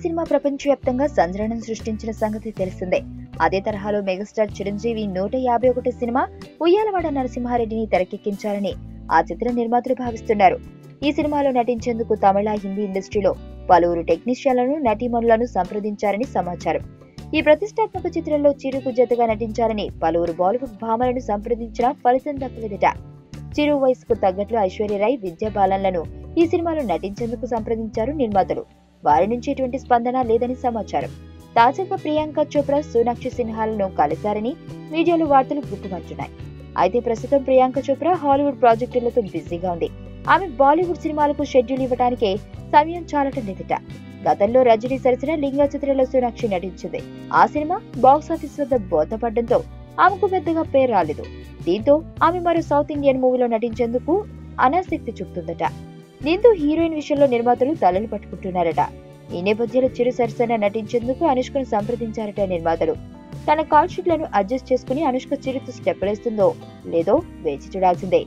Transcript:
Cinema ప్రపంచవ్యాప్తంగా సంచలనం సృష్టించిన సంగతి తెలిసిందే. అదే తరహాలో మెగాస్టార్ చిరంజీవి 151 సినిమా ఉయ్యాలవాడ నరసింహారెడ్డిని తెరకెక్కించాలని ఆ చిత్ర నిర్మాతలు భావిస్తున్నారు. ఈ సినిమాలో నటించేందుకు తమిళ, హిందీ ఇండస్ట్రీలో పలువురు టెక్నీషియన్లను, నటీమణులను సంప్రదించారని సమాచారం. ఈ ప్రతిష్టాత్మక చిత్రంలో చిరుకు జతగా నటించాలని పలువురు బాలీవుడ్ భామలను సంప్రదించినా ఫలితం దక్కలేదట. చిరు వయసుకు తగ్గట్లు ఐశ్వర్యరాయ్, విద్యా బాలన్లను ఈ సినిమాలో నటించేందుకు సంప్రదించారు నిర్మాతలు. వారి నుంచి ఎటువంటి స్పందన లేదని సమాచారం. తాజాగా ప్రియాంక చోప్రా, సోనాక్షి సిన్హాలను కలిశారని మీడియాలో వార్తలు గుర్తుపడుతున్నాయి. అయితే ప్రస్తుతం ప్రియాంక చోప్రా హాలీవుడ్ ప్రాజెక్టులతో బిజీగా ఉంది. ఆమె బాలీవుడ్ సినిమాలకు షెడ్యూల్ ఇవ్వడానికి సమయం చాలటం లేదట. గతంలో రజనీ సరసన లింగా చిత్రంలో సోనాక్షి నటించింది. ఆ సినిమా బాక్సాఫీస్ వద్ద బోతపడడంతో ఆమెకు పెద్దగా పేరు రాలేదు. దీంతో ఆమె మరో సౌత్ ఇండియన్ మూవీలో నటించేందుకు అనాసక్తి చూపుతుందట. దీంతో హీరోయిన్ విషయంలో నిర్మాతలు తలలు పట్టుకుంటున్నారట. ఈ నేపథ్యంలో చిరు సరసన నటించేందుకు అనుష్కను సంప్రదించారట నిర్మాతలు. తన కాల్ షీట్లను అడ్జస్ట్ చేసుకుని అనుష్క చిరుతో స్టెప్పులేస్తుందో లేదో వేచి చూడాల్సిందే.